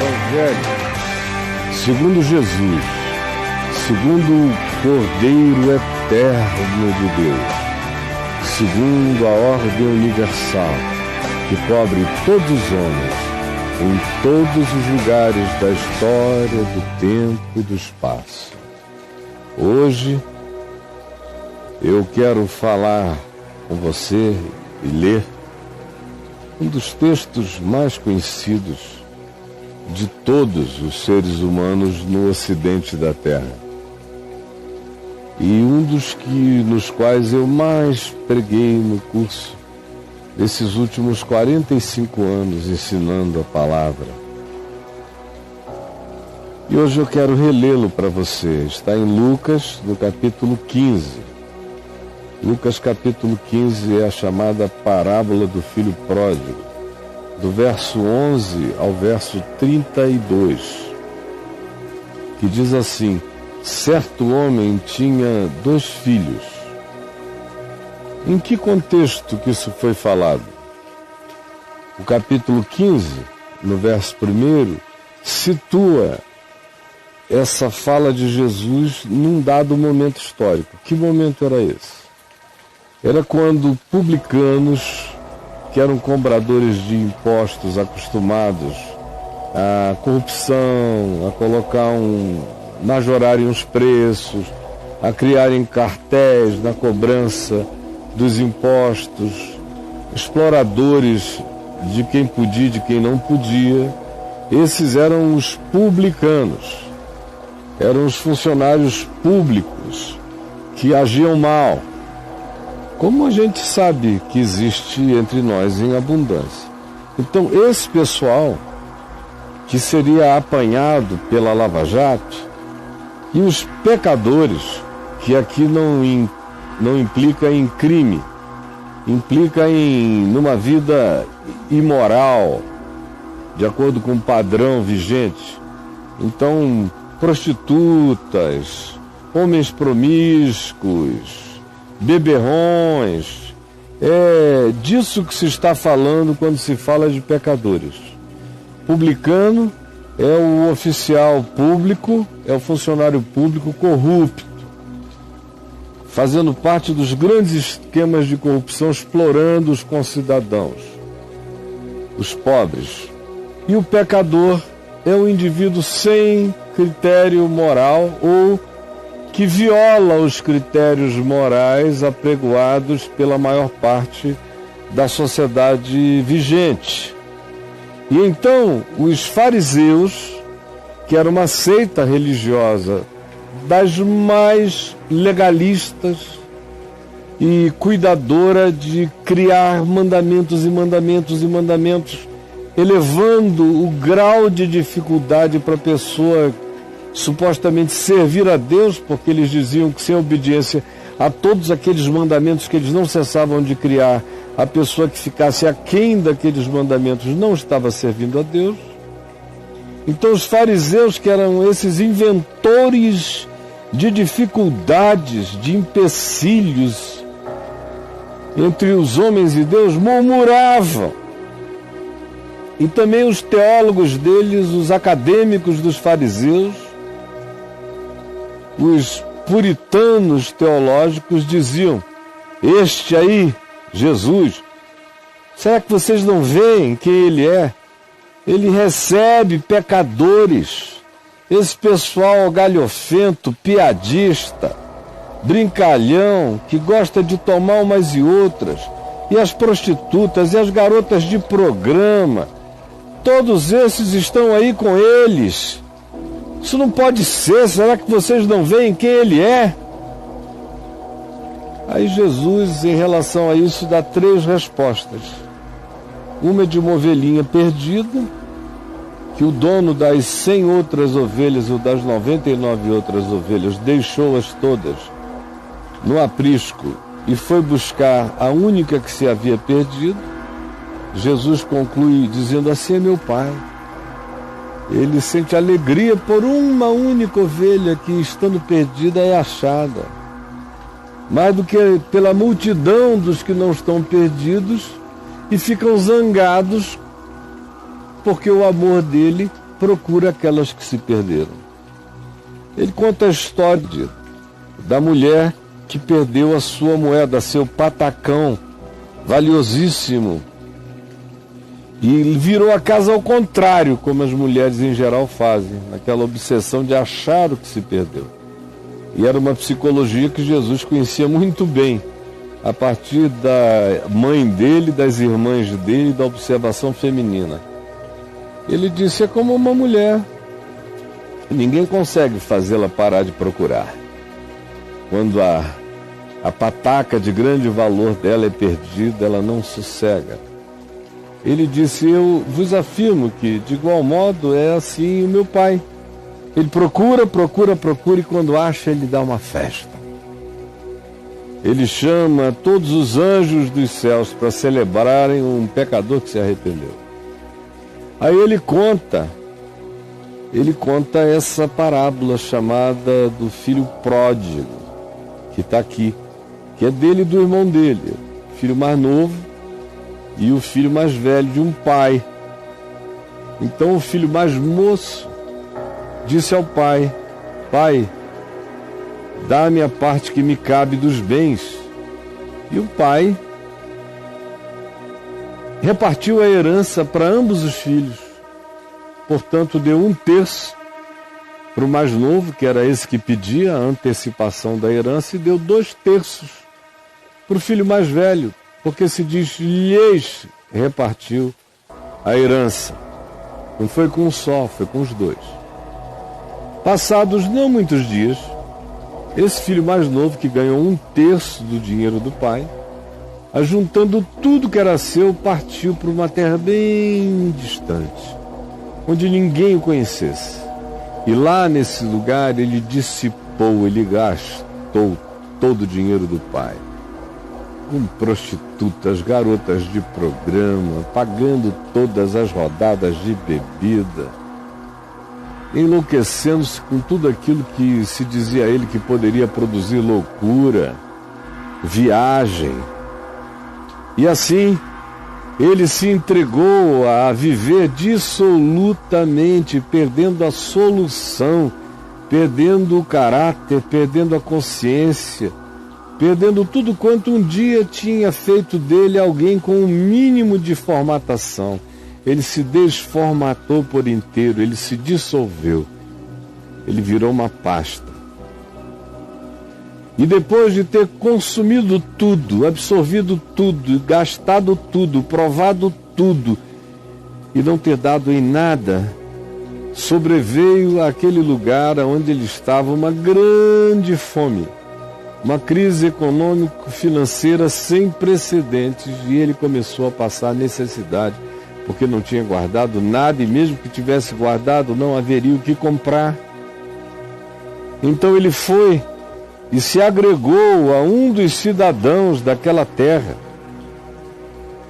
Evangelho segundo Jesus, segundo o Cordeiro Eterno de Deus, segundo a ordem universal que cobre todos os homens em todos os lugares da história, do tempo e do espaço. Hoje eu quero falar com você e ler um dos textos mais conhecidos de todos os seres humanos no ocidente da Terra. E um dos nos quais eu mais preguei no curso desses últimos 45 anos ensinando a palavra. E hoje eu quero relê-lo para você. Está em Lucas, no capítulo 15. Lucas capítulo 15 é a chamada parábola do filho pródigo, do verso 11 ao verso 32, que diz assim: certo homem tinha 2 filhos. Em que contexto que isso foi falado? O capítulo 15, no verso 1, situa essa fala de Jesus num dado momento histórico. Que momento era esse? Era quando publicanos, que eram cobradores de impostos acostumados à corrupção, a colocar majorarem os preços, a criarem cartéis na cobrança dos impostos, exploradores de quem podia e de quem não podia. Esses eram os publicanos, eram os funcionários públicos que agiam mal, como a gente sabe que existe entre nós em abundância. Então, esse pessoal que seria apanhado pela Lava Jato, e os pecadores, que aqui não implica em crime, implica numa vida imoral, de acordo com o padrão vigente. Então, prostitutas, homens promíscuos, beberrões, é disso que se está falando quando se fala de pecadores. Publicano é o oficial público, é o funcionário público corrupto, fazendo parte dos grandes esquemas de corrupção, explorando os concidadãos, os pobres. E o pecador é um indivíduo sem critério moral ou que viola os critérios morais apregoados pela maior parte da sociedade vigente. E então, os fariseus, que era uma seita religiosa das mais legalistas e cuidadora de criar mandamentos e mandamentos e mandamentos, elevando o grau de dificuldade para a pessoa supostamente servir a Deus, porque eles diziam que sem obediência a todos aqueles mandamentos que eles não cessavam de criar, a pessoa que ficasse aquém daqueles mandamentos não estava servindo a Deus. Então os fariseus, que eram esses inventores de dificuldades, de empecilhos entre os homens e Deus, murmuravam. E também os teólogos deles, os acadêmicos dos fariseus, os puritanos teológicos diziam: este aí, Jesus, será que vocês não veem quem ele é? Ele recebe pecadores, esse pessoal galhofento, piadista, brincalhão, que gosta de tomar umas e outras, e as prostitutas, e as garotas de programa, todos esses estão aí com eles. Isso não pode ser, será que vocês não veem quem ele é? Aí Jesus, em relação a isso, dá 3 respostas. Uma é de uma ovelhinha perdida, que o dono das 100 outras ovelhas ou das 99 outras ovelhas deixou-as todas no aprisco e foi buscar a única que se havia perdido. Jesus conclui dizendo: assim é meu Pai. Ele sente alegria por uma única ovelha que, estando perdida, é achada. Mais do que pela multidão dos que não estão perdidos e ficam zangados porque o amor dele procura aquelas que se perderam. Ele conta a história da mulher que perdeu a sua moeda, seu patacão valiosíssimo, e virou a casa ao contrário, como as mulheres em geral fazem, naquela obsessão de achar o que se perdeu. E era uma psicologia que Jesus conhecia muito bem, a partir da mãe dele, das irmãs dele, da observação feminina. Ele disse: é como uma mulher, ninguém consegue fazê-la parar de procurar. Quando a pataca de grande valor dela é perdida, ela não sossega. Ele disse: eu vos afirmo que, de igual modo, é assim o meu Pai. Ele procura, e quando acha, ele dá uma festa. Ele chama todos os anjos dos céus para celebrarem um pecador que se arrependeu. Aí ele conta essa parábola chamada do filho pródigo, que está aqui, que é dele e do irmão dele, o filho mais novo e o filho mais velho de um pai. Então o filho mais moço disse ao pai: pai, dá-me a parte que me cabe dos bens. E o pai repartiu a herança para ambos os filhos. Portanto, deu 1/3 para o mais novo, que era esse que pedia a antecipação da herança, e deu 2/3 para o filho mais velho, porque se diz: lhes repartiu a herança. Não foi com um só, foi com os dois. Passados não muitos dias, esse filho mais novo, que ganhou 1/3 do dinheiro do pai, ajuntando tudo que era seu, partiu para uma terra bem distante, onde ninguém o conhecesse. E lá nesse lugar ele dissipou, ele gastou todo o dinheiro do pai, com prostitutas, garotas de programa, pagando todas as rodadas de bebida, enlouquecendo-se com tudo aquilo que se dizia a ele que poderia produzir loucura, viagem. E assim, ele se entregou a viver dissolutamente, perdendo a solução, perdendo o caráter, perdendo a consciência, perdendo tudo quanto um dia tinha feito dele alguém com um mínimo de formatação. Ele se desformatou por inteiro, ele se dissolveu, ele virou uma pasta. E depois de ter consumido tudo, absorvido tudo, gastado tudo, provado tudo, e não ter dado em nada, sobreveio àquele lugar onde ele estava uma grande fome, uma crise econômico-financeira sem precedentes, e ele começou a passar necessidade, porque não tinha guardado nada, e mesmo que tivesse guardado, não haveria o que comprar. Então ele foi e se agregou a um dos cidadãos daquela terra,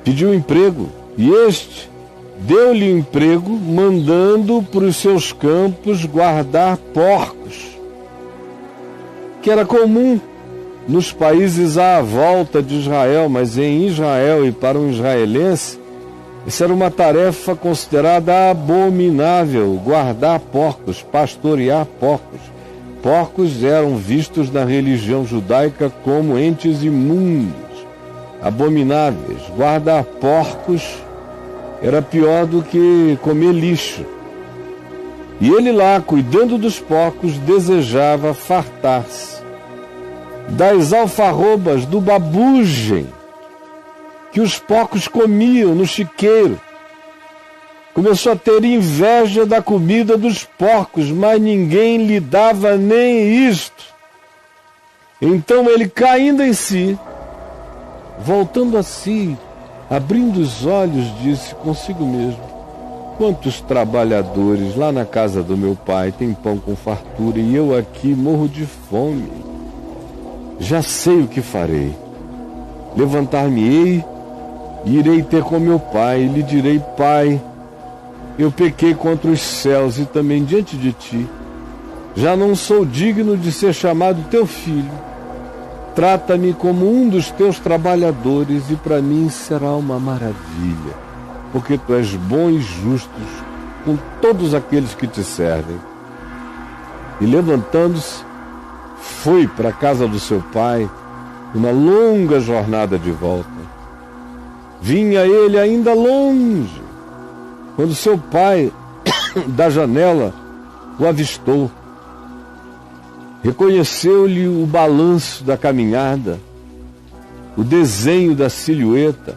pediu emprego, e este deu-lhe emprego, mandando para os seus campos guardar porcos, que era comum nos países à volta de Israel, mas em Israel e para um israelense, isso era uma tarefa considerada abominável, guardar porcos, pastorear porcos. Porcos eram vistos na religião judaica como entes imundos, abomináveis. Guardar porcos era pior do que comer lixo. E ele lá, cuidando dos porcos, desejava fartar-se das alfarrobas, do babugem que os porcos comiam no chiqueiro. Começou a ter inveja da comida dos porcos, mas ninguém lhe dava nem isto. Então ele, caindo em si, voltando a si, abrindo os olhos, disse consigo mesmo: quantos trabalhadores lá na casa do meu pai têm pão com fartura, e eu aqui morro de fome. Já sei o que farei. Levantar-me-ei e irei ter com meu pai, e lhe direi: pai, eu pequei contra os céus e também diante de ti. Já não sou digno de ser chamado teu filho. Trata-me como um dos teus trabalhadores, e para mim será uma maravilha, porque tu és bom e justo, com todos aqueles que te servem. E levantando-se, foi para a casa do seu pai, uma longa jornada de volta. Vinha ele ainda longe, quando seu pai, da janela, o avistou. Reconheceu-lhe o balanço da caminhada, o desenho da silhueta,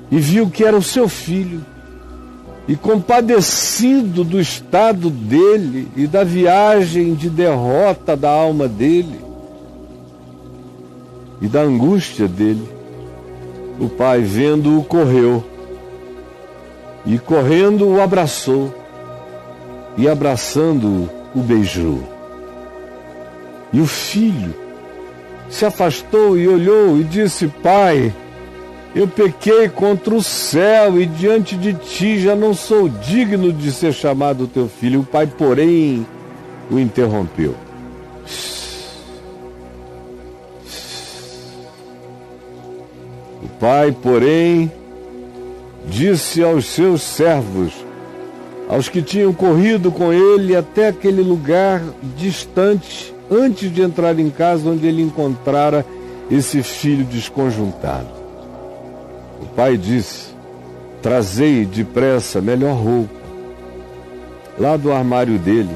e viu que era o seu filho. E compadecido do estado dele e da viagem de derrota da alma dele e da angústia dele, o pai, vendo-o, correu e, correndo, o abraçou e, abraçando-o, o beijou. E o filho se afastou e olhou e disse: Pai, eu pequei contra o céu e diante de ti já não sou digno de ser chamado teu filho. O pai, porém, o interrompeu. O pai, porém, disse aos seus servos, aos que tinham corrido com ele até aquele lugar distante, antes de entrar em casa onde ele encontrara esse filho desconjuntado. O pai disse: Trazei depressa a melhor roupa, lá do armário dele,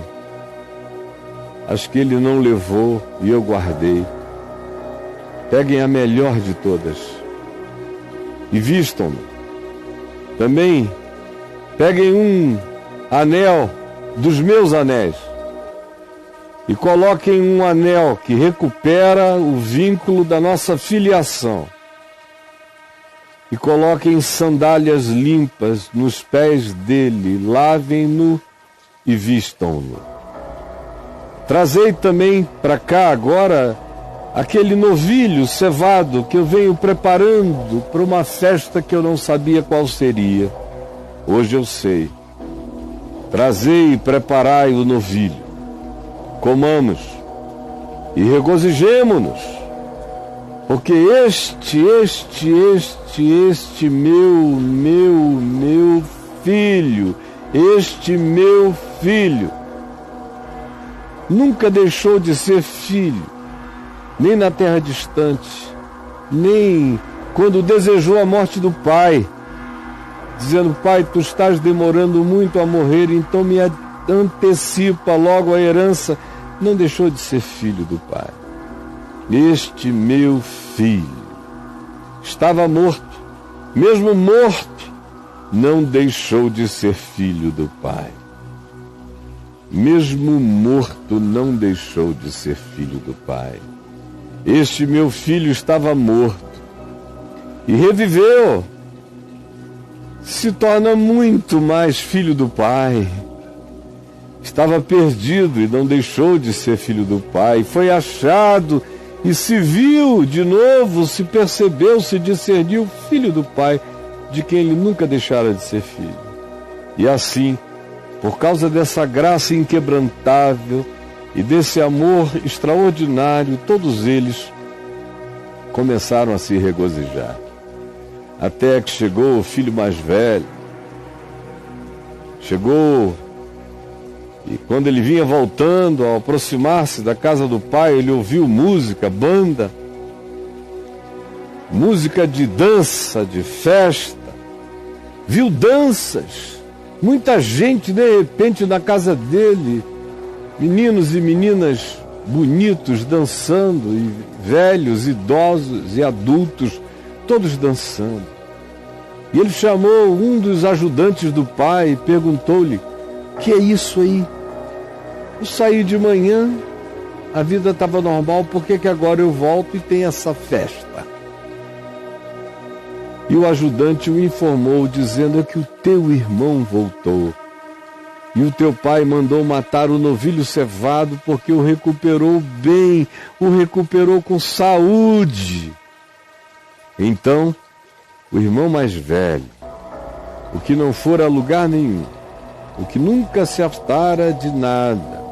as que ele não levou e eu guardei. Peguem a melhor de todas e vistam-no. Também peguem um anel dos meus anéis e coloquem um anel que recupera o vínculo da nossa filiação. E coloquem sandálias limpas nos pés dele, lavem-no e vistam-no. Trazei também para cá agora aquele novilho cevado que eu venho preparando para uma festa que eu não sabia qual seria. Hoje eu sei. Trazei e preparai o novilho. Comamos e regozijemo-nos, porque este meu filho, nunca deixou de ser filho, nem na terra distante, nem quando desejou a morte do pai, dizendo: Pai, tu estás demorando muito a morrer, então me antecipa logo a herança. Não deixou de ser filho do pai. Este meu filho estava morto, mesmo morto, não deixou de ser filho do pai. Mesmo morto, não deixou de ser filho do pai. Este meu filho estava morto e reviveu, se torna muito mais filho do pai. Estava perdido e não deixou de ser filho do pai. Foi achado e se viu de novo, se percebeu, se discerniu filho do pai, de quem ele nunca deixara de ser filho. E assim, por causa dessa graça inquebrantável e desse amor extraordinário, todos eles começaram a se regozijar. Até que chegou o filho mais velho. Chegou, e quando ele vinha voltando, ao aproximar-se da casa do pai, ele ouviu música, banda, música de dança, de festa. Viu danças, muita gente de repente na casa dele, meninos e meninas bonitos dançando, e velhos, idosos e adultos, todos dançando. E ele chamou um dos ajudantes do pai e perguntou-lhe: que é isso aí? Eu saí de manhã, a vida estava normal, por que agora eu volto e tem essa festa? E o ajudante o informou, dizendo que o teu irmão voltou. E o teu pai mandou matar o novilho cevado, porque o recuperou bem, o recuperou com saúde. Então, o irmão mais velho, o que não for a lugar nenhum, o que nunca se afastara de nada,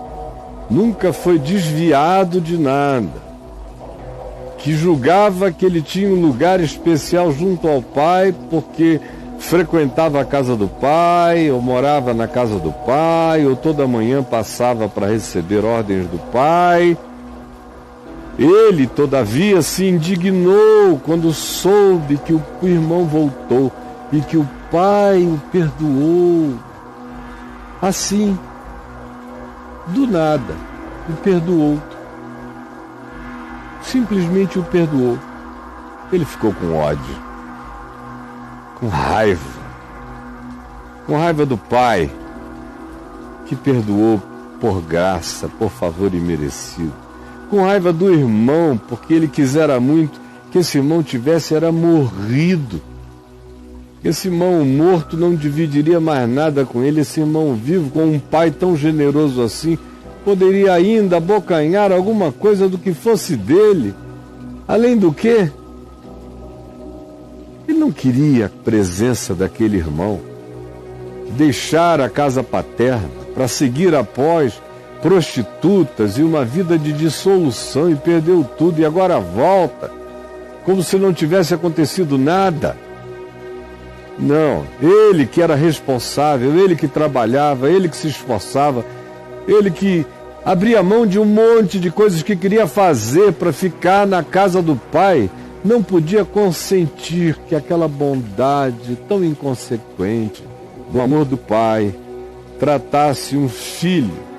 nunca foi desviado de nada, que julgava que ele tinha um lugar especial junto ao pai, porque frequentava a casa do pai, ou morava na casa do pai, ou toda manhã passava para receber ordens do pai. Ele, todavia, se indignou quando soube que o irmão voltou e que o pai o perdoou. Assim, do nada, o perdoou. Simplesmente o perdoou. Ele ficou com ódio, com raiva do pai, que perdoou por graça, por favor imerecido. Com raiva do irmão, porque ele quisera muito que esse irmão tivesse morrido. Esse irmão morto não dividiria mais nada com ele. Esse irmão vivo, com um pai tão generoso assim, poderia ainda abocanhar alguma coisa do que fosse dele. Além do que, ele não queria a presença daquele irmão, deixar a casa paterna para seguir após prostitutas e uma vida de dissolução, e perdeu tudo e agora volta, como se não tivesse acontecido nada. Não, ele que era responsável, ele que trabalhava, ele que se esforçava, ele que abria mão de um monte de coisas que queria fazer para ficar na casa do pai, não podia consentir que aquela bondade tão inconsequente do amor do pai tratasse um filho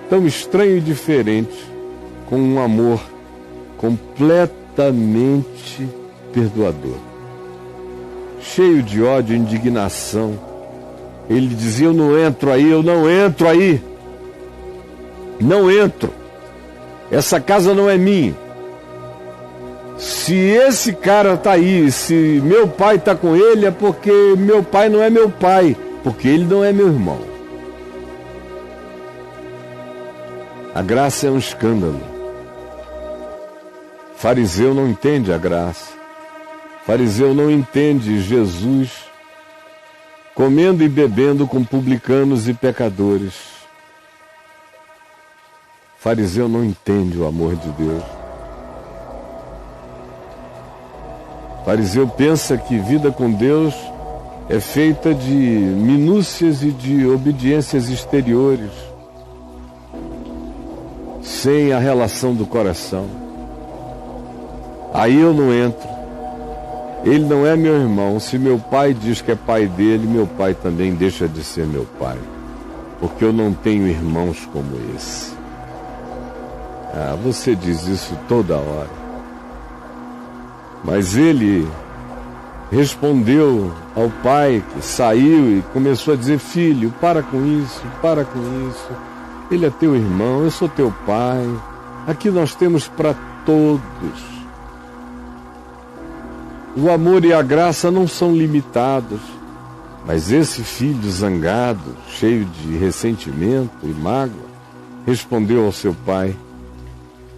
tão estranho e diferente, com um amor completamente perdoador. Cheio de ódio e indignação, ele dizia: eu não entro aí, eu não entro aí. Não entro. Essa casa não é minha. Se esse cara está aí, se meu pai está com ele, é porque meu pai não é meu pai, porque ele não é meu irmão. A graça é um escândalo. Fariseu não entende a graça. Fariseu não entende Jesus comendo e bebendo com publicanos e pecadores. Fariseu não entende o amor de Deus. Fariseu pensa que vida com Deus é feita de minúcias e de obediências exteriores, sem a relação do coração. Aí eu não entro. Ele não é meu irmão. Se meu pai diz que é pai dele, meu pai também deixa de ser meu pai, porque eu não tenho irmãos como esse. Você diz isso toda hora. Mas ele respondeu ao pai, que saiu e começou a dizer: filho, para com isso, para com isso. Ele é teu irmão, eu sou teu pai. Aqui nós temos para todos. O amor e a graça não são limitados. Mas esse filho zangado, cheio de ressentimento e mágoa, respondeu ao seu pai: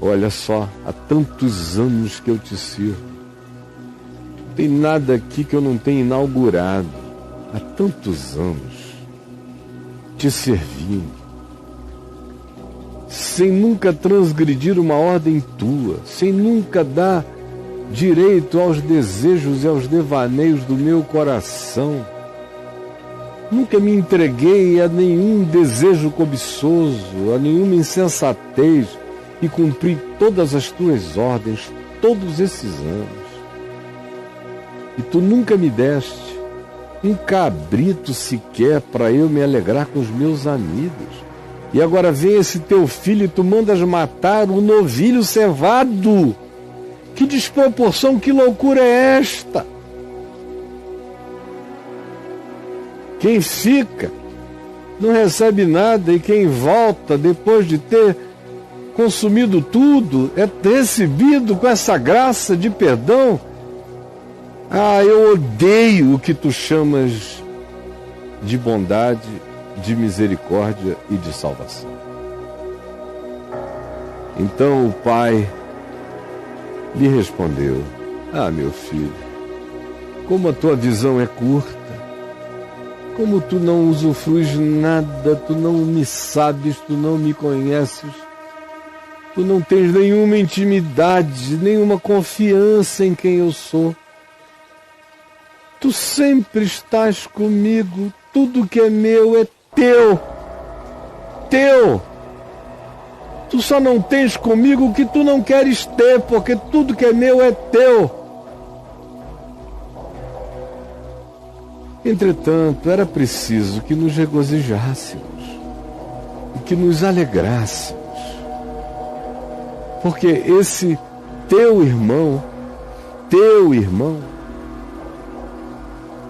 olha só, há tantos anos que eu te sirvo. Não tem nada aqui que eu não tenha inaugurado. Há tantos anos te servindo, sem nunca transgredir uma ordem tua, sem nunca dar direito aos desejos e aos devaneios do meu coração. Nunca me entreguei a nenhum desejo cobiçoso, a nenhuma insensatez, e cumpri todas as tuas ordens todos esses anos. E tu nunca me deste um cabrito sequer para eu me alegrar com os meus amigos. E agora vem esse teu filho e tu mandas matar o novilho cevado. Que desproporção, que loucura é esta? Quem fica não recebe nada, e quem volta depois de ter consumido tudo é recebido com essa graça de perdão. Eu odeio o que tu chamas de bondade, de misericórdia e de salvação. Então o pai lhe respondeu: meu filho, como a tua visão é curta, como tu não usufruis nada, tu não me sabes, tu não me conheces, tu não tens nenhuma intimidade, nenhuma confiança em quem eu sou. Tu sempre estás comigo, tudo que é meu é teu. Teu. Tu só não tens comigo o que tu não queres ter, porque tudo que é meu é teu. Entretanto, era preciso que nos regozijássemos e que nos alegrássemos, porque esse teu irmão,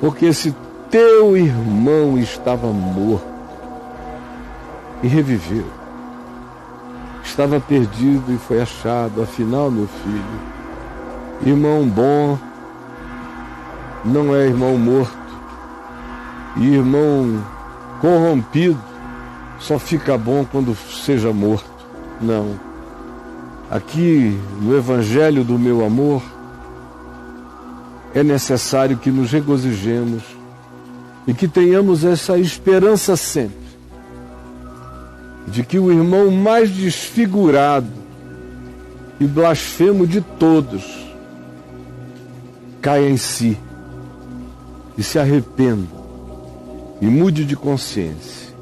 porque esse teu irmão estava morto e reviveu. Estava perdido e foi achado. Afinal, meu filho, irmão bom não é irmão morto, e irmão corrompido só fica bom quando seja morto. Não. Aqui no Evangelho do meu amor, é necessário que nos regozijemos e que tenhamos essa esperança sempre de que o irmão mais desfigurado e blasfemo de todos caia em si e se arrependa e mude de consciência,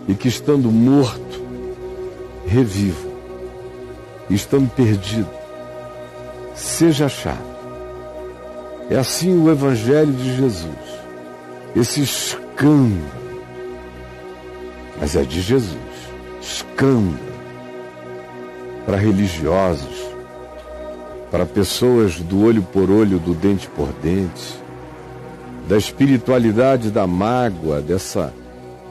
e que, estando morto, reviva, e estando perdido, seja achado. É assim o Evangelho de Jesus, esse escândalo, mas é de Jesus, escândalo para religiosos, para pessoas do olho por olho, do dente por dente, da espiritualidade da mágoa, dessa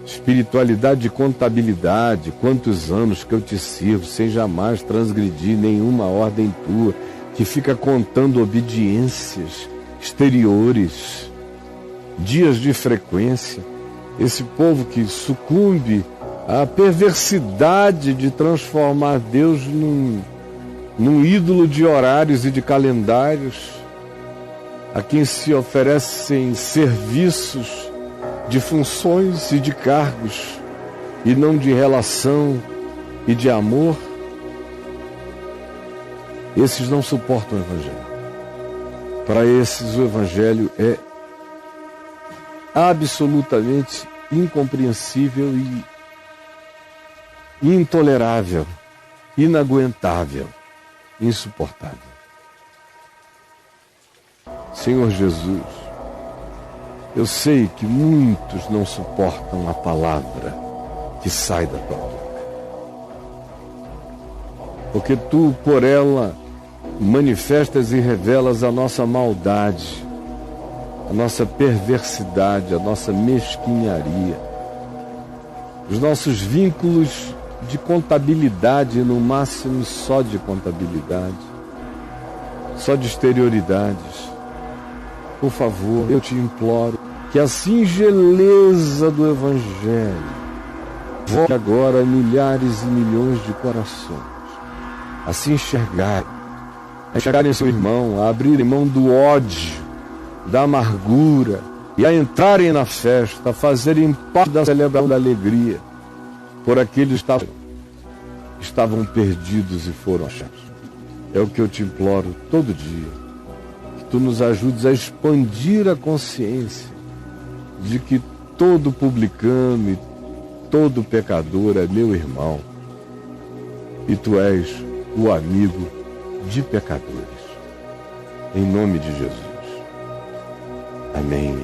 espiritualidade de contabilidade. Quantos anos que eu te sirvo sem jamais transgredir nenhuma ordem tua, que fica contando obediências exteriores, dias de frequência. Esse povo que sucumbe à perversidade de transformar Deus num ídolo de horários e de calendários, a quem se oferecem serviços de funções e de cargos, e não de relação e de amor. Esses não suportam o Evangelho. Para esses o Evangelho é absolutamente incompreensível e intolerável, inaguentável, insuportável. Senhor Jesus, eu sei que muitos não suportam a palavra que sai da tua boca, porque tu, por ela, manifestas e revelas a nossa maldade, a nossa perversidade, a nossa mesquinharia, os nossos vínculos de contabilidade, no máximo só de contabilidade, só de exterioridades. Por favor, eu te imploro que a singeleza do Evangelho volte agora a milhares e milhões de corações a se enxergarem seu irmão, a abrirem mão do ódio, da amargura e a entrarem na festa, a fazerem parte da celebração da alegria por aqueles que estavam perdidos e foram achados. É o que eu te imploro todo dia, que tu nos ajudes a expandir a consciência de que todo publicano e todo pecador é meu irmão, e tu és o amigo de pecadores. Em nome de Jesus. Amém.